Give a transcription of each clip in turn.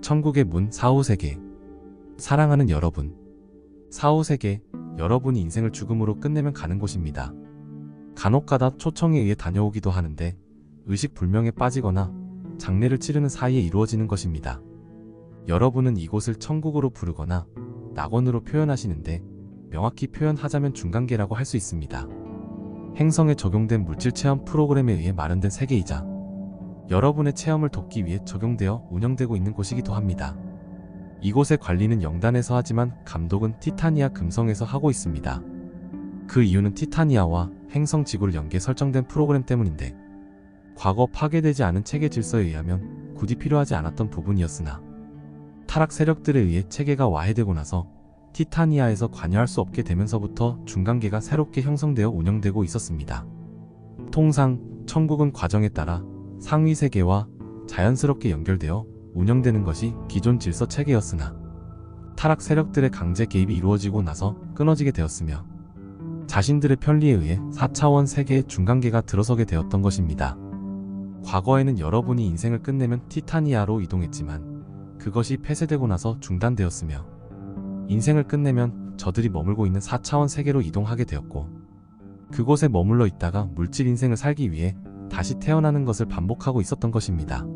천국의 문 4-5세계. 사랑하는 여러분. 4-5세계, 여러분이 인생을 죽음으로 끝내면 가는 곳입니다. 간혹가다 초청에 의해 다녀오기도 하는데 의식불명에 빠지거나 장례를 치르는 사이에 이루어지는 것입니다. 여러분은 이곳을 천국으로 부르거나 낙원으로 표현하시는데 명확히 표현하자면 중간계라고 할 수 있습니다. 행성에 적용된 물질 체험 프로그램에 의해 마련된 세계이자 여러분의 체험을 돕기 위해 적용되어 운영되고 있는 곳이기도 합니다. 이곳의 관리는 영단에서 하지만 감독은 티타니아 금성에서 하고 있습니다. 그 이유는 티타니아와 행성 지구를 연계 설정된 프로그램 때문인데, 과거 파괴되지 않은 체계 질서에 의하면 굳이 필요하지 않았던 부분이었으나 타락 세력들에 의해 체계가 와해되고 나서 티타니아에서 관여할 수 없게 되면서부터 중간계가 새롭게 형성되어 운영되고 있었습니다. 통상 천국은 과정에 따라 상위 세계와 자연스럽게 연결되어 운영되는 것이 기존 질서 체계였으나 타락 세력들의 강제 개입이 이루어지고 나서 끊어지게 되었으며 자신들의 편리에 의해 4차원 세계의 중간계가 들어서게 되었던 것입니다. 과거에는 여러분이 인생을 끝내면 티타니아로 이동했지만 그것이 폐쇄되고 나서 중단되었으며 인생을 끝내면 저들이 머물고 있는 4차원 세계로 이동하게 되었고, 그곳에 머물러 있다가 물질 인생을 살기 위해 다시 태어나는 것을 반복하고 있었던 것입니다.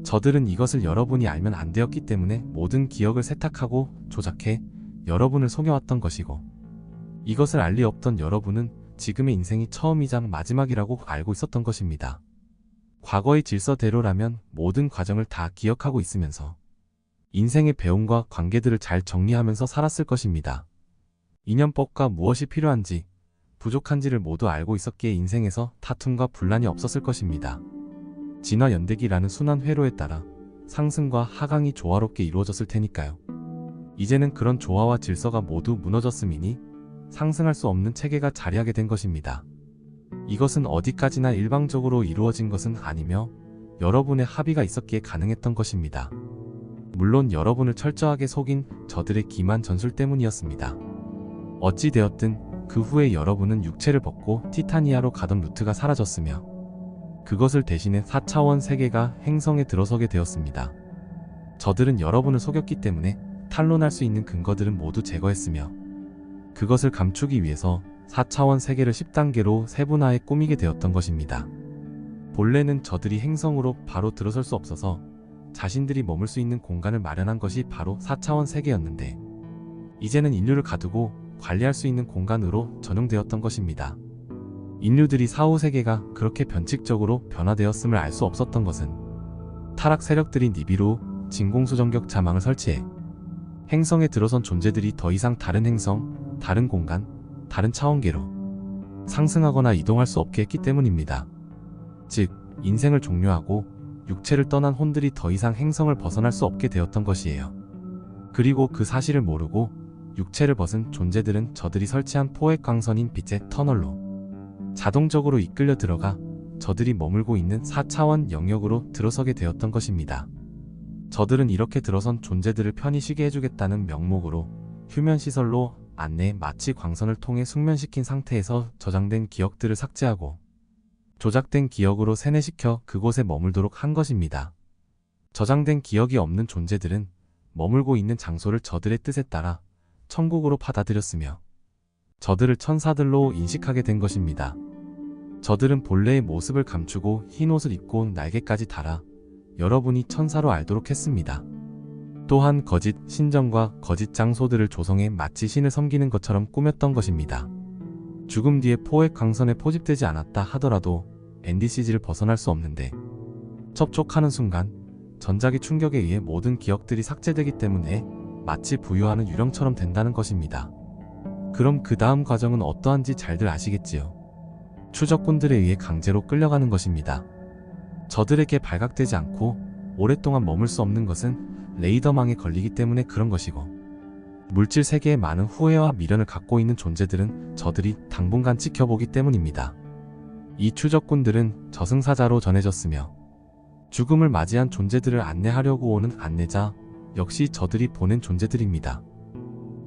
저들은 이것을 여러분이 알면 안 되었기 때문에 모든 기억을 세탁하고 조작해 여러분을 속여왔던 것이고, 이것을 알 리 없던 여러분은 지금의 인생이 처음이자 마지막이라고 알고 있었던 것입니다. 과거의 질서대로라면 모든 과정을 다 기억하고 있으면서 인생의 배움과 관계들을 잘 정리하면서 살았을 것입니다. 인연법과 무엇이 필요한지, 부족한지를 모두 알고 있었기에 인생에서 다툼과 분란이 없었을 것입니다. 진화 연대기라는 순환 회로에 따라 상승과 하강이 조화롭게 이루어졌을 테니까요. 이제는 그런 조화와 질서가 모두 무너졌음이니 상승할 수 없는 체계가 자리하게 된 것입니다. 이것은 어디까지나 일방적으로 이루어진 것은 아니며 여러분의 합의가 있었기에 가능했던 것입니다. 물론 여러분을 철저하게 속인 저들의 기만 전술 때문이었습니다. 어찌되었든 그 후에 여러분은 육체를 벗고 티타니아로 가던 루트가 사라졌으며 그것을 대신해 4차원 세계가 행성에 들어서게 되었습니다. 저들은 여러분을 속였기 때문에 탄론할 수 있는 근거들은 모두 제거했으며 그것을 감추기 위해서 4차원 세계를 10단계로 세분화해 꾸미게 되었던 것입니다. 본래는 저들이 행성으로 바로 들어설 수 없어서 자신들이 머물 수 있는 공간을 마련한 것이 바로 4차원 세계였는데, 이제는 인류를 가두고 관리할 수 있는 공간으로 전용되었던 것입니다. 인류들이 4-5세계가 그렇게 변칙적으로 변화되었음을 알 수 없었던 것은 타락 세력들이 니비루 진공수정격 자망을 설치해 행성에 들어선 존재들이 더 이상 다른 행성, 다른 공간, 다른 차원계로 상승하거나 이동할 수 없게 했기 때문입니다. 즉, 인생을 종료하고 육체를 떠난 혼들이 더 이상 행성을 벗어날 수 없게 되었던 것이에요. 그리고 그 사실을 모르고 육체를 벗은 존재들은 저들이 설치한 포획 광선인 빛의 터널로 자동적으로 이끌려 들어가 저들이 머물고 있는 4차원 영역으로 들어서게 되었던 것입니다. 저들은 이렇게 들어선 존재들을 편히 쉬게 해주겠다는 명목으로 휴면시설로 안내 마치 광선을 통해 숙면시킨 상태에서 저장된 기억들을 삭제하고 조작된 기억으로 세뇌시켜 그곳에 머물도록 한 것입니다. 저장된 기억이 없는 존재들은 머물고 있는 장소를 저들의 뜻에 따라 천국으로 받아들였으며 저들을 천사들로 인식하게 된 것입니다. 저들은 본래의 모습을 감추고 흰 옷을 입고 날개까지 달아 여러분이 천사로 알도록 했습니다. 또한 거짓 신전과 거짓 장소들을 조성해 마치 신을 섬기는 것처럼 꾸몄던 것입니다. 죽음 뒤에 포획 광선에 포집되지 않았다 하더라도 NDCG를 벗어날 수 없는데, 접촉하는 순간 전자기 충격에 의해 모든 기억들이 삭제되기 때문에 마치 부유하는 유령처럼 된다는 것입니다. 그럼 그 다음 과정은 어떠한지 잘들 아시겠지요? 추적꾼들에 의해 강제로 끌려가는 것입니다. 저들에게 발각되지 않고 오랫동안 머물 수 없는 것은 레이더망에 걸리기 때문에 그런 것이고, 물질 세계에 많은 후회와 미련을 갖고 있는 존재들은 저들이 당분간 지켜보기 때문입니다. 이 추적꾼들은 저승사자로 전해졌으며 죽음을 맞이한 존재들을 안내하려고 오는 안내자 역시 저들이 보낸 존재들입니다.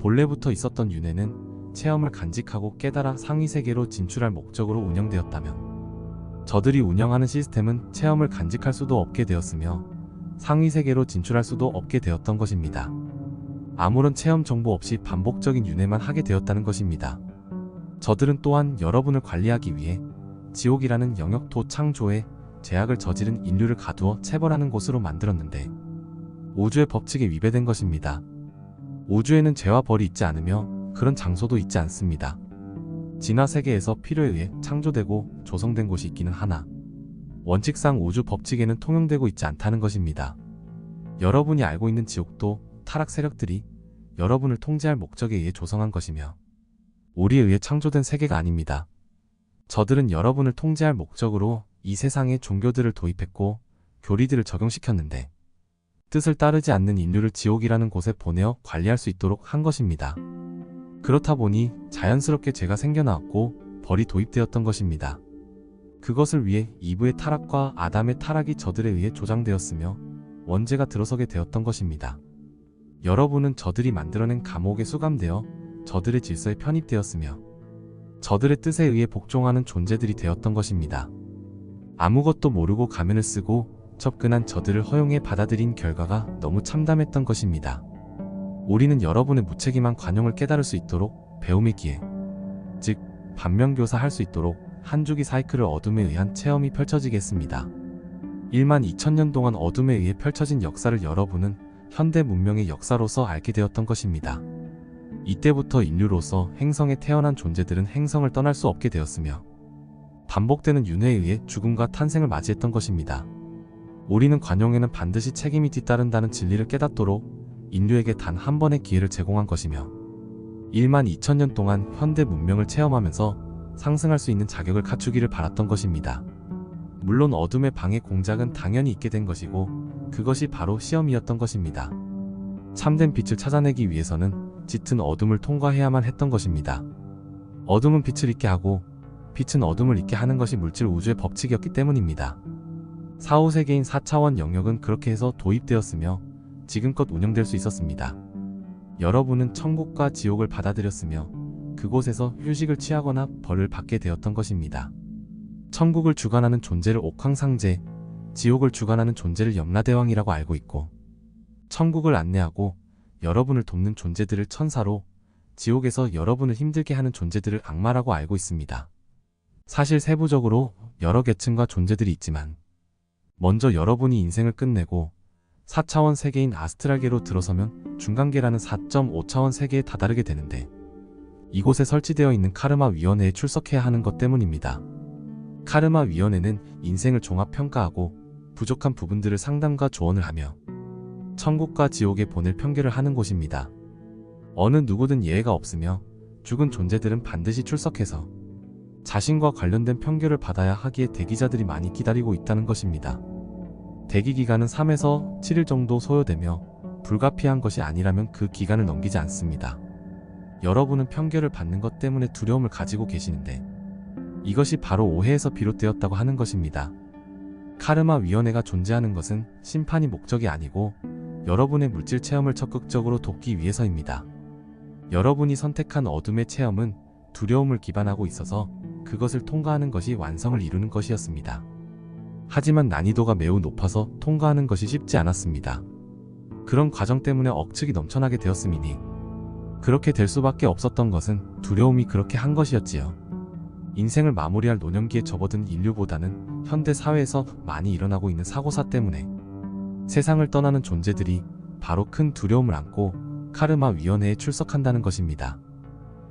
본래부터 있었던 윤회는 체험을 간직하고 깨달아 상위세계로 진출할 목적으로 운영되었다면, 저들이 운영하는 시스템은 체험을 간직할 수도 없게 되었으며 상위 세계로 진출할 수도 없게 되었던 것입니다. 아무런 체험 정보 없이 반복적인 윤회만 하게 되었다는 것입니다. 저들은 또한 여러분을 관리하기 위해 지옥이라는 영역토 창조에 제약을 저지른 인류를 가두어 체벌하는 곳으로 만들었는데 우주의 법칙에 위배된 것입니다. 우주에는 죄와 벌이 있지 않으며 그런 장소도 있지 않습니다. 진화 세계에서 필요에 의해 창조되고 조성된 곳이 있기는 하나 원칙상 우주 법칙에는 통용되고 있지 않다는 것입니다. 여러분이 알고 있는 지옥도 타락 세력들이 여러분을 통제할 목적에 의해 조성한 것이며 우리에 의해 창조된 세계가 아닙니다. 저들은 여러분을 통제할 목적으로 이 세상에 종교들을 도입했고 교리들을 적용시켰는데 뜻을 따르지 않는 인류를 지옥이라는 곳에 보내어 관리할 수 있도록 한 것입니다. 그렇다 보니 자연스럽게 죄가 생겨나왔고 벌이 도입되었던 것입니다. 그것을 위해 이브의 타락과 아담의 타락이 저들에 의해 조장되었으며 원죄가 들어서게 되었던 것입니다. 여러분은 저들이 만들어낸 감옥에 수감되어 저들의 질서에 편입되었으며 저들의 뜻에 의해 복종하는 존재들이 되었던 것입니다. 아무것도 모르고 가면을 쓰고 접근한 저들을 허용해 받아들인 결과가 너무 참담했던 것입니다. 우리는 여러분의 무책임한 관용을 깨달을 수 있도록 배움의 기회, 즉 반면교사할 수 있도록 한 주기 사이클을 어둠에 의한 체험이 펼쳐지겠습니다. 1만 2000년 동안 어둠에 의해 펼쳐진 역사를 여러분은 현대 문명의 역사로서 알게 되었던 것입니다. 이때부터 인류로서 행성에 태어난 존재들은 행성을 떠날 수 없게 되었으며 반복되는 윤회에 의해 죽음과 탄생을 맞이했던 것입니다. 우리는 관용에는 반드시 책임이 뒤따른다는 진리를 깨닫도록 인류에게 단 한 번의 기회를 제공한 것이며 1만 2000년 동안 현대 문명을 체험하면서 상승할 수 있는 자격을 갖추기를 바랐던 것입니다. 물론 어둠의 방해 공작은 당연히 있게 된 것이고 그것이 바로 시험이었던 것입니다. 참된 빛을 찾아내기 위해서는 짙은 어둠을 통과해야만 했던 것입니다. 어둠은 빛을 잊게 하고 빛은 어둠을 잊게 하는 것이 물질 우주의 법칙이었기 때문입니다. 4, 5세계인 4차원 영역은 그렇게 해서 도입되었으며 지금껏 운영될 수 있었습니다. 여러분은 천국과 지옥을 받아들였으며 그곳에서 휴식을 취하거나 벌을 받게 되었던 것입니다. 천국을 주관하는 존재를 옥황상제, 지옥을 주관하는 존재를 염라대왕이라고 알고 있고 천국을 안내하고 여러분을 돕는 존재들을 천사로, 지옥에서 여러분을 힘들게 하는 존재들을 악마라고 알고 있습니다. 사실 세부적으로 여러 계층과 존재들이 있지만 먼저 여러분이 인생을 끝내고 4차원 세계인 아스트랄계로 들어서면 중간계라는 4.5차원 세계에 다다르게 되는데 이곳에 설치되어 있는 카르마 위원회에 출석해야 하는 것 때문입니다. 카르마 위원회는 인생을 종합평가하고 부족한 부분들을 상담과 조언을 하며 천국과 지옥에 보낼 평결을 하는 곳입니다. 어느 누구든 예외가 없으며 죽은 존재들은 반드시 출석해서 자신과 관련된 평결을 받아야 하기에 대기자들이 많이 기다리고 있다는 것입니다. 대기 기간은 3에서 7일 정도 소요되며 불가피한 것이 아니라면 그 기간을 넘기지 않습니다. 여러분은 평결을 받는 것 때문에 두려움을 가지고 계시는데 이것이 바로 오해에서 비롯되었다고 하는 것입니다. 카르마 위원회가 존재하는 것은 심판이 목적이 아니고 여러분의 물질 체험을 적극적으로 돕기 위해서입니다. 여러분이 선택한 어둠의 체험은 두려움을 기반하고 있어서 그것을 통과하는 것이 완성을 이루는 것이었습니다. 하지만 난이도가 매우 높아서 통과하는 것이 쉽지 않았습니다. 그런 과정 때문에 억측이 넘쳐나게 되었음이니 그렇게 될 수밖에 없었던 것은 두려움이 그렇게 한 것이었지요. 인생을 마무리할 노년기에 접어든 인류보다는 현대 사회에서 많이 일어나고 있는 사고사 때문에 세상을 떠나는 존재들이 바로 큰 두려움을 안고 카르마 위원회에 출석한다는 것입니다.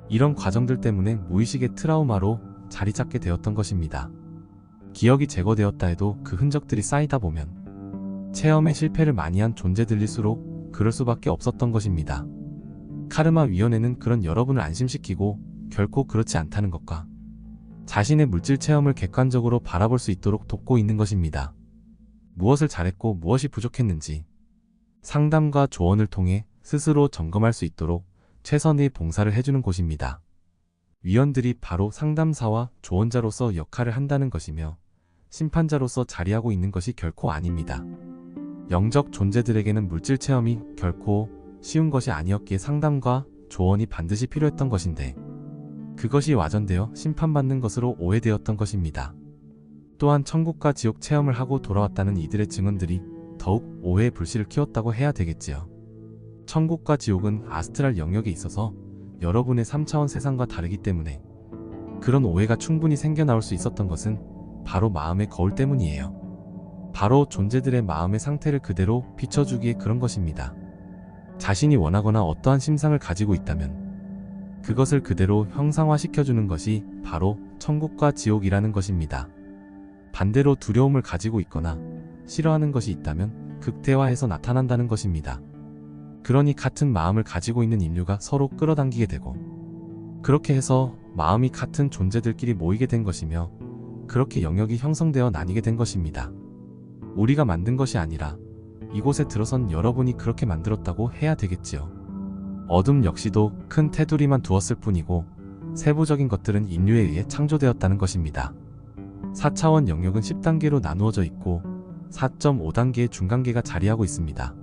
이런 과정들 때문에 무의식의 트라우마로 자리 잡게 되었던 것입니다. 기억이 제거되었다 해도 그 흔적들이 쌓이다 보면 체험에 실패를 많이 한 존재들일수록 그럴 수밖에 없었던 것입니다. 카르마 위원회는 그런 여러분을 안심시키고 결코 그렇지 않다는 것과 자신의 물질 체험을 객관적으로 바라볼 수 있도록 돕고 있는 것입니다. 무엇을 잘했고 무엇이 부족했는지 상담과 조언을 통해 스스로 점검할 수 있도록 최선의 봉사를 해주는 곳입니다. 위원들이 바로 상담사와 조언자로서 역할을 한다는 것이며 심판자로서 자리하고 있는 것이 결코 아닙니다. 영적 존재들에게는 물질 체험이 결코 쉬운 것이 아니었기에 상담과 조언이 반드시 필요했던 것인데 그것이 와전되어 심판받는 것으로 오해되었던 것입니다. 또한 천국과 지옥 체험을 하고 돌아왔다는 이들의 증언들이 더욱 오해의 불씨를 키웠다고 해야 되겠지요. 천국과 지옥은 아스트랄 영역에 있어서 여러분의 3차원 세상과 다르기 때문에 그런 오해가 충분히 생겨나올 수 있었던 것은 바로 마음의 거울 때문이에요. 바로 존재들의 마음의 상태를 그대로 비춰주기에 그런 것입니다. 자신이 원하거나 어떠한 심상을 가지고 있다면 그것을 그대로 형상화시켜주는 것이 바로 천국과 지옥이라는 것입니다. 반대로 두려움을 가지고 있거나 싫어하는 것이 있다면 극대화해서 나타난다는 것입니다. 그러니 같은 마음을 가지고 있는 인류가 서로 끌어당기게 되고 그렇게 해서 마음이 같은 존재들끼리 모이게 된 것이며 그렇게 영역이 형성되어 나뉘게 된 것입니다. 우리가 만든 것이 아니라 이곳에 들어선 여러분이 그렇게 만들었다고 해야 되겠지요. 어둠 역시도 큰 테두리만 두었을 뿐이고 세부적인 것들은 인류에 의해 창조되었다는 것입니다. 4차원 영역은 10단계로 나누어져 있고 4.5단계의 중간계가 자리하고 있습니다.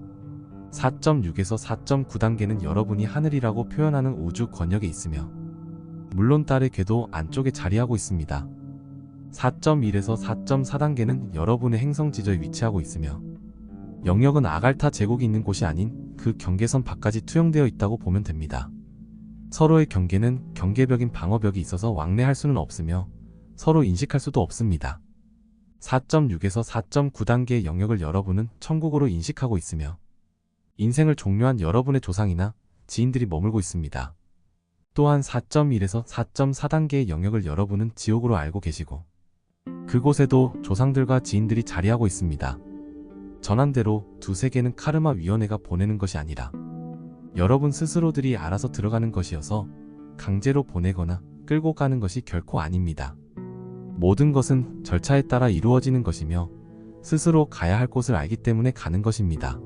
4.6에서 4.9단계는 여러분이 하늘이라고 표현하는 우주 권역에 있으며 물론 달의 궤도 안쪽에 자리하고 있습니다. 4.1에서 4.4단계는 여러분의 행성 지저에 위치하고 있으며 영역은 아갈타 제국이 있는 곳이 아닌 그 경계선 밖까지 투영되어 있다고 보면 됩니다. 서로의 경계는 경계벽인 방어벽이 있어서 왕래할 수는 없으며 서로 인식할 수도 없습니다. 4.6에서 4.9단계의 영역을 여러분은 천국으로 인식하고 있으며 인생을 종료한 여러분의 조상이나 지인들이 머물고 있습니다. 또한 4.1에서 4.4단계의 영역을 여러분은 지옥으로 알고 계시고 그곳에도 조상들과 지인들이 자리하고 있습니다. 전한대로 두세 개는 카르마 위원회가 보내는 것이 아니라 여러분 스스로들이 알아서 들어가는 것이어서 강제로 보내거나 끌고 가는 것이 결코 아닙니다. 모든 것은 절차에 따라 이루어지는 것이며 스스로 가야 할 곳을 알기 때문에 가는 것입니다.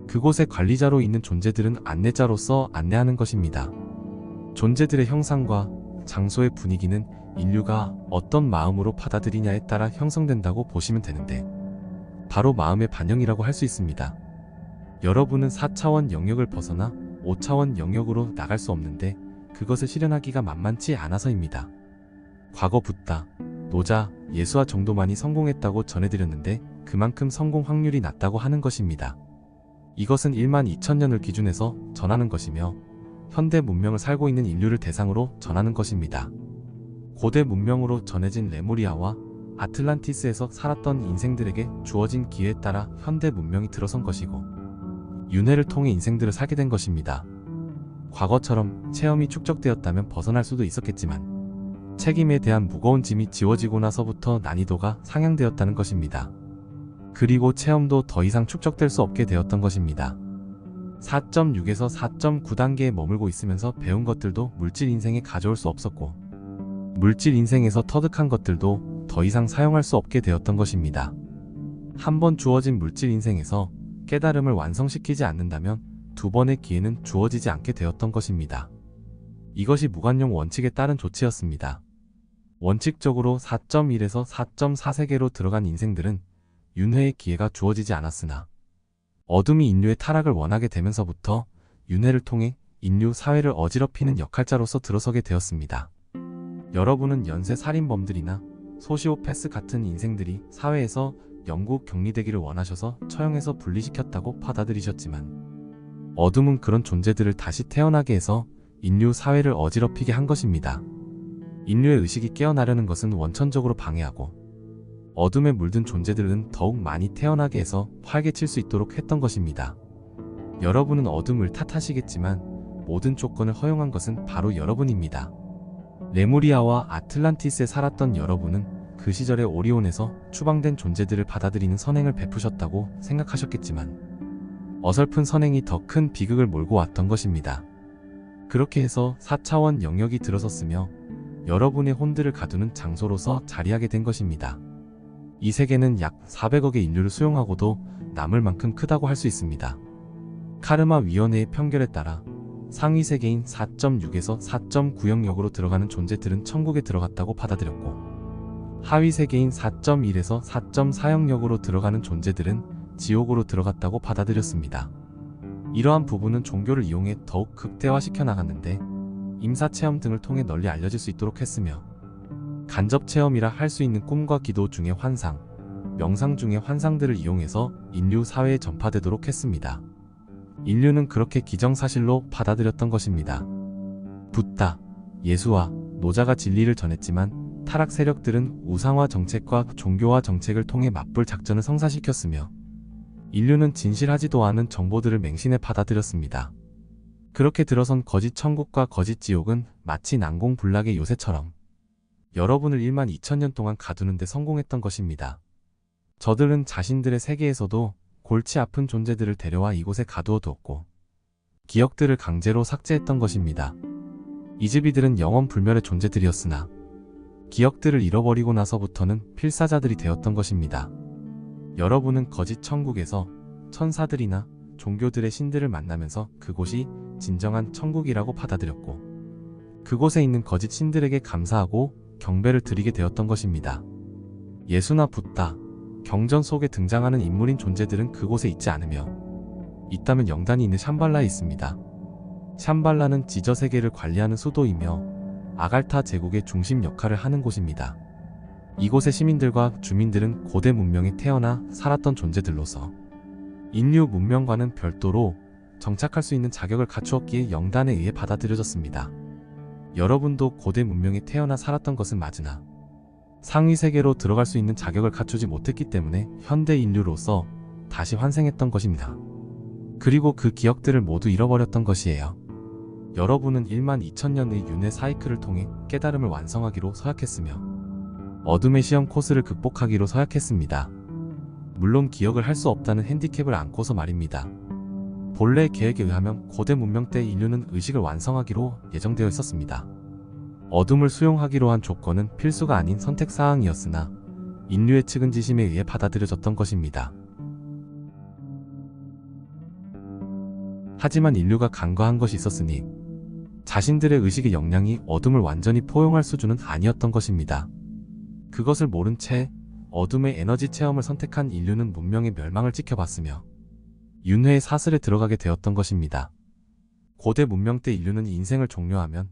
그곳의 관리자로 있는 존재들은 안내자로서 안내하는 것입니다. 존재들의 형상과 장소의 분위기는 인류가 어떤 마음으로 받아들이냐에 따라 형성된다고 보시면 되는데 바로 마음의 반영이라고 할 수 있습니다. 여러분은 4차원 영역을 벗어나 5차원 영역으로 나갈 수 없는데 그것을 실현하기가 만만치 않아서입니다. 과거 붓다, 노자, 예수와 정도만이 성공했다고 전해드렸는데 그만큼 성공 확률이 낮다고 하는 것입니다. 이것은 1만 2천년을 기준해서 전하는 것이며 현대 문명을 살고 있는 인류를 대상으로 전하는 것입니다. 고대 문명으로 전해진 레무리아와 아틀란티스에서 살았던 인생들에게 주어진 기회에 따라 현대 문명이 들어선 것이고 윤회를 통해 인생들을 살게 된 것입니다. 과거처럼 체험이 축적되었다면 벗어날 수도 있었겠지만 책임에 대한 무거운 짐이 지워지고 나서부터 난이도가 상향되었다는 것입니다. 그리고 체험도 더 이상 축적될 수 없게 되었던 것입니다. 4.6에서 4.9단계에 머물고 있으면서 배운 것들도 물질 인생에 가져올 수 없었고 물질 인생에서 터득한 것들도 더 이상 사용할 수 없게 되었던 것입니다. 한번 주어진 물질 인생에서 깨달음을 완성시키지 않는다면 두 번의 기회는 주어지지 않게 되었던 것입니다. 이것이 무관용 원칙에 따른 조치였습니다. 원칙적으로 4.1에서 4.4세계로 들어간 인생들은 윤회의 기회가 주어지지 않았으나 어둠이 인류의 타락을 원하게 되면서부터 윤회를 통해 인류 사회를 어지럽히는 역할자로서 들어서게 되었습니다. 여러분은 연쇄 살인범들이나 소시오패스 같은 인생들이 사회에서 영구 격리되기를 원하셔서 처형해서 분리시켰다고 받아들이셨지만 어둠은 그런 존재들을 다시 태어나게 해서 인류 사회를 어지럽히게 한 것입니다. 인류의 의식이 깨어나려는 것은 원천적으로 방해하고 어둠에 물든 존재들은 더욱 많이 태어나게 해서 활개칠 수 있도록 했던 것입니다. 여러분은 어둠을 탓하시겠지만 모든 조건을 허용한 것은 바로 여러분입니다. 레무리아와 아틀란티스에 살았던 여러분은 그 시절의 오리온에서 추방된 존재들을 받아들이는 선행을 베푸셨다고 생각하셨겠지만 어설픈 선행이 더 큰 비극을 몰고 왔던 것입니다. 그렇게 해서 4차원 영역이 들어섰으며 여러분의 혼들을 가두는 장소로서 자리하게 된 것입니다. 이 세계는 약 400억의 인류를 수용하고도 남을 만큼 크다고 할 수 있습니다. 카르마 위원회의 편결에 따라 상위 세계인 4.6에서 4.9 영역으로 들어가는 존재들은 천국에 들어갔다고 받아들였고 하위 세계인 4.1에서 4.4 영역으로 들어가는 존재들은 지옥으로 들어갔다고 받아들였습니다. 이러한 부분은 종교를 이용해 더욱 극대화시켜 나갔는데 임사체험 등을 통해 널리 알려질 수 있도록 했으며 간접체험이라 할 수 있는 꿈과 기도 중의 환상, 명상 중의 환상들을 이용해서 인류 사회에 전파되도록 했습니다. 인류는 그렇게 기정사실로 받아들였던 것입니다. 붓다, 예수와 노자가 진리를 전했지만 타락 세력들은 우상화 정책과 종교화 정책을 통해 맞불 작전을 성사시켰으며 인류는 진실하지도 않은 정보들을 맹신해 받아들였습니다. 그렇게 들어선 거짓 천국과 거짓 지옥은 마치 난공불락의 요새처럼 여러분을 1만 2천년 동안 가두는 데 성공했던 것입니다. 저들은 자신들의 세계에서도 골치 아픈 존재들을 데려와 이곳에 가두어 두었고 기억들을 강제로 삭제했던 것입니다. 이즈비들은 영원 불멸의 존재들이었으나 기억들을 잃어버리고 나서부터는 필사자들이 되었던 것입니다. 여러분은 거짓 천국에서 천사들이나 종교들의 신들을 만나면서 그곳이 진정한 천국이라고 받아들였고 그곳에 있는 거짓 신들에게 감사하고 경배를 드리게 되었던 것입니다. 예수나 붓다, 경전 속에 등장하는 인물인 존재들은 그곳에 있지 않으며 있다면 영단이 있는 샴발라에 있습니다. 샴발라는 지저세계를 관리하는 수도이며 아갈타 제국의 중심 역할을 하는 곳입니다. 이곳의 시민들과 주민들은 고대 문명에 태어나 살았던 존재들로서 인류 문명과는 별도로 정착할 수 있는 자격을 갖추었기에 영단에 의해 받아들여졌습니다. 여러분도 고대 문명에 태어나 살았던 것은 맞으나 상위 세계로 들어갈 수 있는 자격을 갖추지 못했기 때문에 현대 인류로서 다시 환생했던 것입니다. 그리고 그 기억들을 모두 잃어버렸던 것이에요. 여러분은 1만 2천년의 윤회 사이클을 통해 깨달음을 완성하기로 서약했으며 어둠의 시험 코스를 극복하기로 서약했습니다. 물론 기억을 할 수 없다는 핸디캡을 안고서 말입니다. 본래 계획에 의하면 고대 문명 때 인류는 의식을 완성하기로 예정되어 있었습니다. 어둠을 수용하기로 한 조건은 필수가 아닌 선택사항이었으나 인류의 측은지심에 의해 받아들여졌던 것입니다. 하지만 인류가 간과한 것이 있었으니 자신들의 의식의 역량이 어둠을 완전히 포용할 수준은 아니었던 것입니다. 그것을 모른 채 어둠의 에너지 체험을 선택한 인류는 문명의 멸망을 지켜봤으며 윤회의 사슬에 들어가게 되었던 것입니다. 고대 문명 때 인류는 인생을 종료하면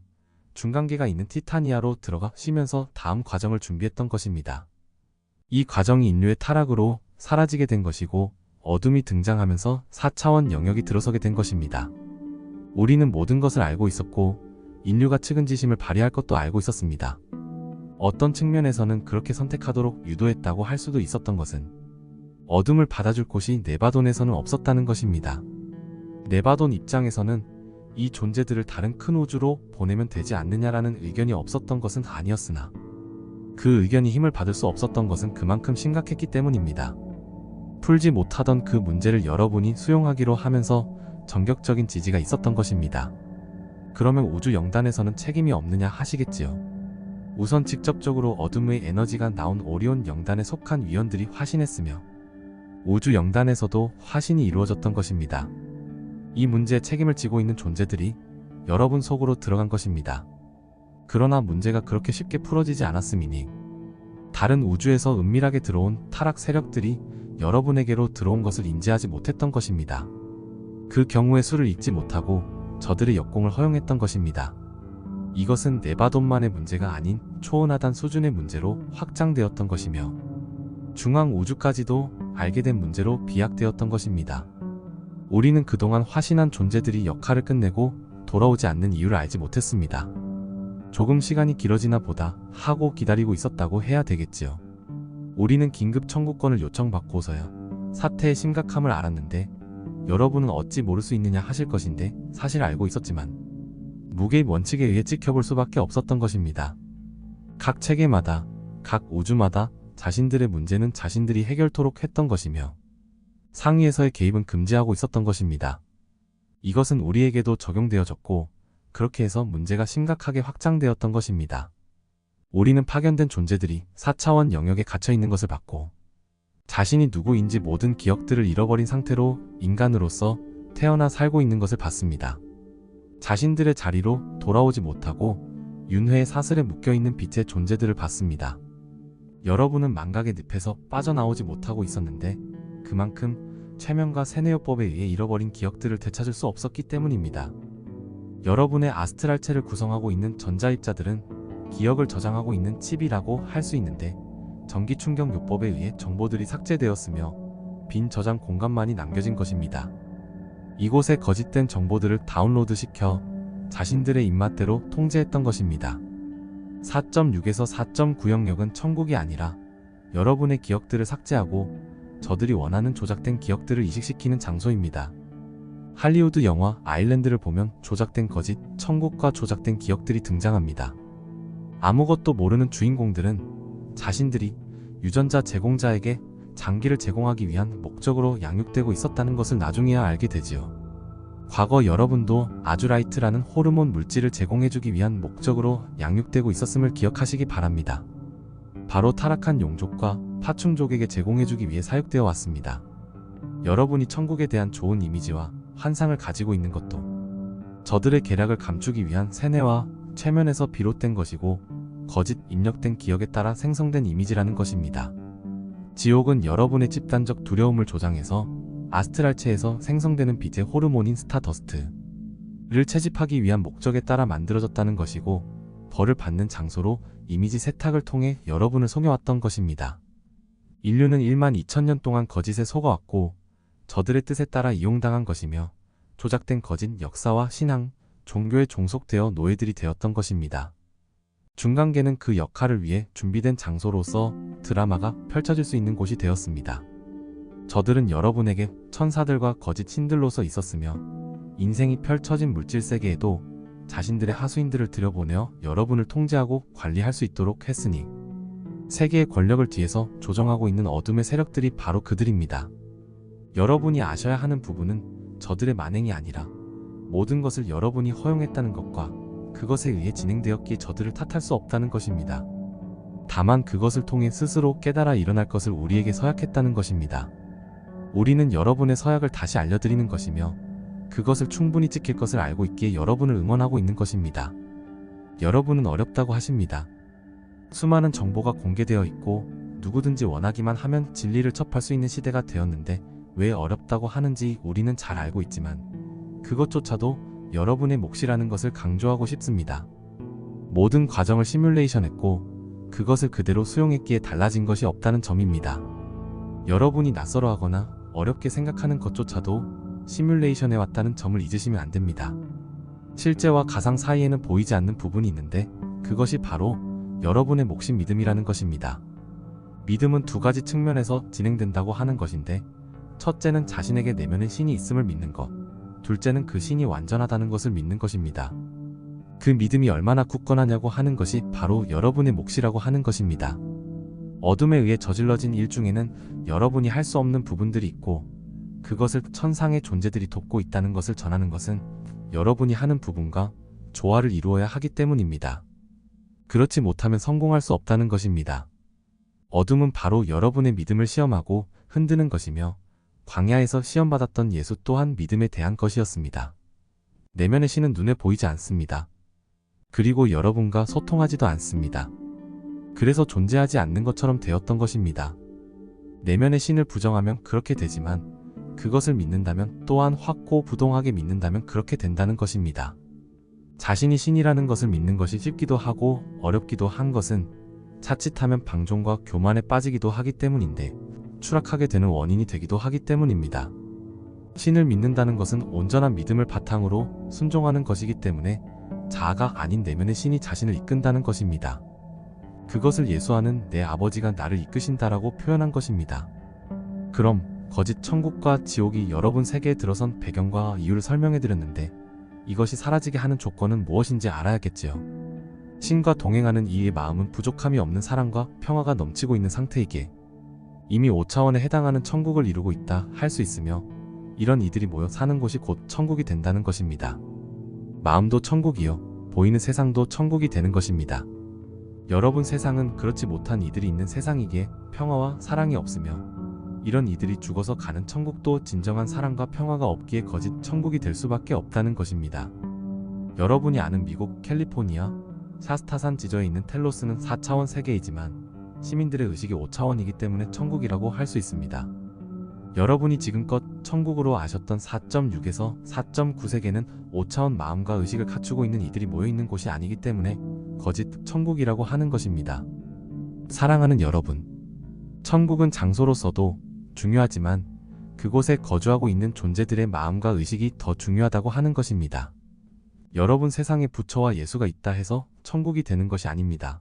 중간계가 있는 티타니아로 들어가 쉬면서 다음 과정을 준비했던 것입니다. 이 과정이 인류의 타락으로 사라지게 된 것이고 어둠이 등장하면서 4차원 영역이 들어서게 된 것입니다. 우리는 모든 것을 알고 있었고 인류가 측은지심을 발휘할 것도 알고 있었습니다. 어떤 측면에서는 그렇게 선택하도록 유도했다고 할 수도 있었던 것은 어둠을 받아줄 곳이 네바돈에서는 없었다는 것입니다. 네바돈 입장에서는 이 존재들을 다른 큰 우주로 보내면 되지 않느냐라는 의견이 없었던 것은 아니었으나 그 의견이 힘을 받을 수 없었던 것은 그만큼 심각했기 때문입니다. 풀지 못하던 그 문제를 여러분이 수용하기로 하면서 전격적인 지지가 있었던 것입니다. 그러면 우주 영단에서는 책임이 없느냐 하시겠지요. 우선 직접적으로 어둠의 에너지가 나온 오리온 영단에 속한 위원들이 화신했으며 우주 영단에서도 화신이 이루어졌던 것입니다. 이 문제에 책임을 지고 있는 존재들이 여러분 속으로 들어간 것입니다. 그러나 문제가 그렇게 쉽게 풀어지지 않았음이니 다른 우주에서 은밀하게 들어온 타락 세력들이 여러분에게로 들어온 것을 인지하지 못했던 것입니다. 그 경우에 수를 읽지 못하고 저들의 역공을 허용했던 것입니다. 이것은 네바돈만의 문제가 아닌 초원하단 수준의 문제로 확장되었던 것이며 중앙 우주까지도 알게 된 문제로 비약되었던 것입니다. 우리는 그동안 화신한 존재들이 역할을 끝내고 돌아오지 않는 이유를 알지 못했습니다. 조금 시간이 길어지나 보다 하고 기다리고 있었다고 해야 되겠지요. 우리는 긴급 청구권을 요청받고서야 사태의 심각함을 알았는데 여러분은 어찌 모를 수 있느냐 하실 것인데 사실 알고 있었지만 무게입 원칙에 의해 지켜볼 수밖에 없었던 것입니다. 각 체계마다, 각 우주마다 자신들의 문제는 자신들이 해결토록 했던 것이며 상위에서의 개입은 금지하고 있었던 것입니다. 이것은 우리에게도 적용되어졌고 그렇게 해서 문제가 심각하게 확장되었던 것입니다. 우리는 파견된 존재들이 4차원 영역에 갇혀있는 것을 봤고 자신이 누구인지 모든 기억들을 잃어버린 상태로 인간으로서 태어나 살고 있는 것을 봤습니다. 자신들의 자리로 돌아오지 못하고 윤회의 사슬에 묶여있는 빛의 존재들을 봤습니다. 여러분은 망각의 늪에서 빠져나오지 못하고 있었는데 그만큼 최면과 세뇌요법에 의해 잃어버린 기억들을 되찾을 수 없었기 때문입니다. 여러분의 아스트랄체를 구성하고 있는 전자입자들은 기억을 저장하고 있는 칩이라고 할 수 있는데 전기충격요법에 의해 정보들이 삭제되었으며 빈 저장 공간만이 남겨진 것입니다. 이곳에 거짓된 정보들을 다운로드시켜 자신들의 입맛대로 통제했던 것입니다. 4.6에서 4.9 영역은 천국이 아니라 여러분의 기억들을 삭제하고 저들이 원하는 조작된 기억들을 이식시키는 장소입니다. 할리우드 영화 아일랜드를 보면 조작된 거짓, 천국과 조작된 기억들이 등장합니다. 아무것도 모르는 주인공들은 자신들이 유전자 제공자에게 장기를 제공하기 위한 목적으로 양육되고 있었다는 것을 나중에야 알게 되지요. 과거 여러분도 아주라이트라는 호르몬 물질을 제공해주기 위한 목적으로 양육되고 있었음을 기억하시기 바랍니다. 바로 타락한 용족과 파충족에게 제공해주기 위해 사육되어 왔습니다. 여러분이 천국에 대한 좋은 이미지와 환상을 가지고 있는 것도 저들의 계략을 감추기 위한 세뇌와 최면에서 비롯된 것이고 거짓 입력된 기억에 따라 생성된 이미지라는 것입니다. 지옥은 여러분의 집단적 두려움을 조장해서 아스트랄체에서 생성되는 빛의 호르몬인 스타더스트를 채집하기 위한 목적에 따라 만들어졌다는 것이고 벌을 받는 장소로 이미지 세탁을 통해 여러분을 속여왔던 것입니다. 인류는 1만 2천년 동안 거짓에 속아왔고 저들의 뜻에 따라 이용당한 것이며 조작된 거짓 역사와 신앙, 종교에 종속되어 노예들이 되었던 것입니다. 중간계는 그 역할을 위해 준비된 장소로서 드라마가 펼쳐질 수 있는 곳이 되었습니다. 저들은 여러분에게 천사들과 거짓 신들로서 있었으며 인생이 펼쳐진 물질 세계에도 자신들의 하수인들을 들여보내어 여러분을 통제하고 관리할 수 있도록 했으니 세계의 권력을 뒤에서 조정하고 있는 어둠의 세력들이 바로 그들입니다. 여러분이 아셔야 하는 부분은 저들의 만행이 아니라 모든 것을 여러분이 허용했다는 것과 그것에 의해 진행되었기에 저들을 탓할 수 없다는 것입니다. 다만 그것을 통해 스스로 깨달아 일어날 것을 우리에게 서약했다는 것입니다. 우리는 여러분의 서약을 다시 알려드리는 것이며 그것을 충분히 지킬 것을 알고 있기에 여러분을 응원하고 있는 것입니다. 여러분은 어렵다고 하십니다. 수많은 정보가 공개되어 있고 누구든지 원하기만 하면 진리를 접할 수 있는 시대가 되었는데 왜 어렵다고 하는지 우리는 잘 알고 있지만 그것조차도 여러분의 몫이라는 것을 강조하고 싶습니다. 모든 과정을 시뮬레이션했고 그것을 그대로 수용했기에 달라진 것이 없다는 점입니다. 여러분이 낯설어하거나 어렵게 생각하는 것조차도 시뮬레이션해왔다는 점을 잊으시면 안 됩니다. 실제와 가상 사이에는 보이지 않는 부분이 있는데 그것이 바로 여러분의 몫인 믿음이라는 것입니다. 믿음은 두 가지 측면에서 진행된다고 하는 것인데 첫째는 자신에게 내면의 신이 있음을 믿는 것, 둘째는 그 신이 완전하다는 것을 믿는 것입니다. 그 믿음이 얼마나 굳건하냐고 하는 것이 바로 여러분의 몫이라고 하는 것입니다. 어둠에 의해 저질러진 일 중에는 여러분이 할 수 없는 부분들이 있고 그것을 천상의 존재들이 돕고 있다는 것을 전하는 것은 여러분이 하는 부분과 조화를 이루어야 하기 때문입니다. 그렇지 못하면 성공할 수 없다는 것입니다. 어둠은 바로 여러분의 믿음을 시험하고 흔드는 것이며 광야에서 시험받았던 예수 또한 믿음에 대한 것이었습니다. 내면의 신은 눈에 보이지 않습니다. 그리고 여러분과 소통하지도 않습니다. 그래서 존재하지 않는 것처럼 되었던 것입니다. 내면의 신을 부정하면 그렇게 되지만 그것을 믿는다면 또한 확고부동하게 믿는다면 그렇게 된다는 것입니다. 자신이 신이라는 것을 믿는 것이 쉽기도 하고 어렵기도 한 것은 자칫하면 방종과 교만에 빠지기도 하기 때문인데 추락하게 되는 원인이 되기도 하기 때문입니다. 신을 믿는다는 것은 온전한 믿음을 바탕으로 순종하는 것이기 때문에 자아가 아닌 내면의 신이 자신을 이끈다는 것입니다. 그것을 예수하는 내 아버지가 나를 이끄신다라고 표현한 것입니다. 그럼 거짓 천국과 지옥이 여러분 세계에 들어선 배경과 이유를 설명해드렸는데 이것이 사라지게 하는 조건은 무엇인지 알아야겠지요. 신과 동행하는 이의 마음은 부족함이 없는 사랑과 평화가 넘치고 있는 상태이기에 이미 5차원에 해당하는 천국을 이루고 있다 할 수 있으며 이런 이들이 모여 사는 곳이 곧 천국이 된다는 것입니다. 마음도 천국이요 보이는 세상도 천국이 되는 것입니다. 여러분 세상은 그렇지 못한 이들이 있는 세상이기에 평화와 사랑이 없으며 이런 이들이 죽어서 가는 천국도 진정한 사랑과 평화가 없기에 거짓 천국이 될 수밖에 없다는 것입니다. 여러분이 아는 미국 캘리포니아 샤스타산 지저에 있는 텔로스는 4차원 세계이지만 시민들의 의식이 5차원이기 때문에 천국이라고 할 수 있습니다. 여러분이 지금껏 천국으로 아셨던 4.6에서 4.9 세계는 5차원 마음과 의식을 갖추고 있는 이들이 모여있는 곳이 아니기 때문에 거짓 천국이라고 하는 것입니다. 사랑하는 여러분, 천국은 장소로서도 중요하지만 그곳에 거주하고 있는 존재들의 마음과 의식이 더 중요하다고 하는 것입니다. 여러분, 세상에 부처와 예수가 있다 해서 천국이 되는 것이 아닙니다.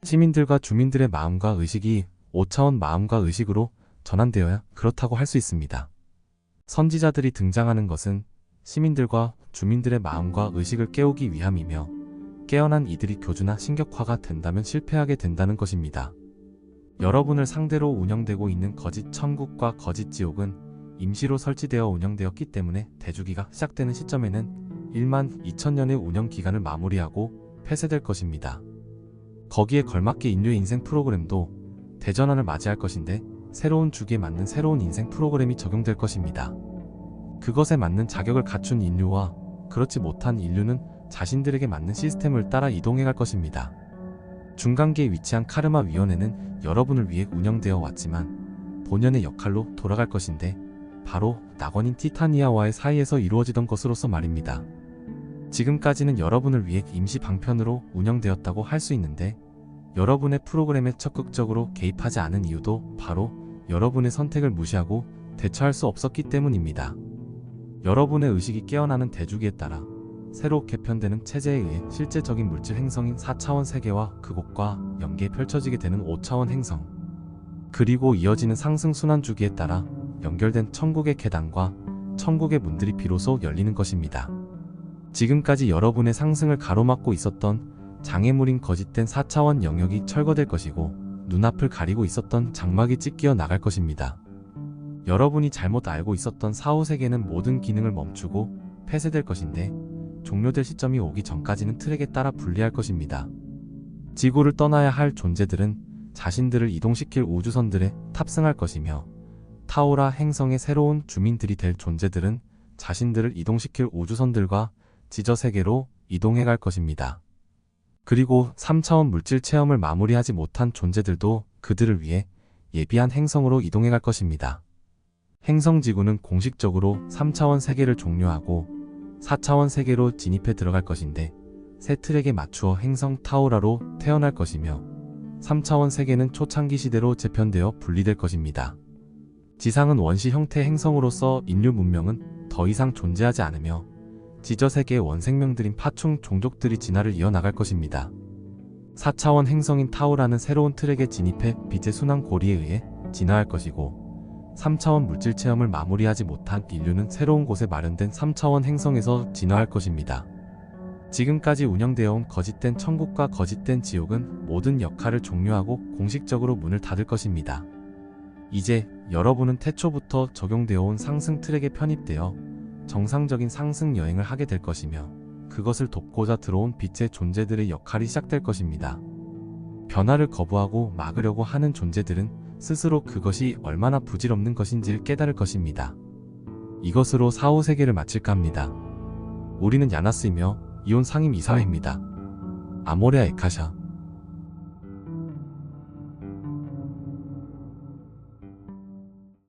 시민들과 주민들의 마음과 의식이 5차원 마음과 의식으로 전환되어야 그렇다고 할 수 있습니다. 선지자들이 등장하는 것은 시민들과 주민들의 마음과 의식을 깨우기 위함이며 깨어난 이들이 교주나 신격화가 된다면 실패하게 된다는 것입니다. 여러분을 상대로 운영되고 있는 거짓 천국과 거짓 지옥은 임시로 설치되어 운영되었기 때문에 대주기가 시작되는 시점에는 1만 2천년의 운영 기간을 마무리하고 폐쇄될 것입니다. 거기에 걸맞게 인류의 인생 프로그램도 대전환을 맞이할 것인데 새로운 주기에 맞는 새로운 인생 프로그램이 적용될 것입니다. 그것에 맞는 자격을 갖춘 인류와 그렇지 못한 인류는 자신들에게 맞는 시스템을 따라 이동해갈 것입니다. 중간계에 위치한 카르마 위원회는 여러분을 위해 운영되어 왔지만 본연의 역할로 돌아갈 것인데 바로 낙원인 티타니아와의 사이에서 이루어지던 것으로서 말입니다. 지금까지는 여러분을 위해 임시 방편으로 운영되었다고 할 수 있는데 여러분의 프로그램에 적극적으로 개입하지 않은 이유도 바로 여러분의 선택을 무시하고 대처할 수 없었기 때문입니다. 여러분의 의식이 깨어나는 대주기에 따라 새로 개편되는 체제에 의해 실제적인 물질 행성인 4차원 세계와 그곳과 연계에 펼쳐지게 되는 5차원 행성, 그리고 이어지는 상승 순환 주기에 따라 연결된 천국의 계단과 천국의 문들이 비로소 열리는 것입니다. 지금까지 여러분의 상승을 가로막고 있었던 장애물인 거짓된 4차원 영역이 철거될 것이고 눈앞을 가리고 있었던 장막이 찢겨 나갈 것입니다. 여러분이 잘못 알고 있었던 4호 세계는 모든 기능을 멈추고 폐쇄될 것인데 종료될 시점이 오기 전까지는 트랙에 따라 분리할 것입니다. 지구를 떠나야 할 존재들은 자신들을 이동시킬 우주선들에 탑승할 것이며 타오라 행성의 새로운 주민들이 될 존재들은 자신들을 이동시킬 우주선들과 지저세계로 이동해 갈 것입니다. 그리고 3차원 물질 체험을 마무리하지 못한 존재들도 그들을 위해 예비한 행성으로 이동해 갈 것입니다. 행성지구는 공식적으로 3차원 세계를 종료하고 4차원 세계로 진입해 들어갈 것인데 새 트랙에 맞추어 행성 타오라로 태어날 것이며 3차원 세계는 초창기 시대로 재편되어 분리될 것입니다. 지상은 원시 형태 행성으로서 인류 문명은 더 이상 존재하지 않으며 지저세계의 원생명들인 파충 종족들이 진화를 이어나갈 것입니다. 4차원 행성인 타오라는 새로운 트랙에 진입해 빛의 순환 고리에 의해 진화할 것이고 3차원 물질 체험을 마무리하지 못한 인류는 새로운 곳에 마련된 3차원 행성에서 진화할 것입니다. 지금까지 운영되어 온 거짓된 천국과 거짓된 지옥은 모든 역할을 종료하고 공식적으로 문을 닫을 것입니다. 이제 여러분은 태초부터 적용되어 온 상승 트랙에 편입되어 정상적인 상승 여행을 하게 될 것이며 그것을 돕고자 들어온 빛의 존재들의 역할이 시작될 것입니다. 변화를 거부하고 막으려고 하는 존재들은 스스로 그것이 얼마나 부질없는 것인지를 깨달을 것입니다. 이것으로 4호 세계를 마칠까 합니다. 우리는 야나스이며 이온 상임 이사회입니다. 아모레아 에카샤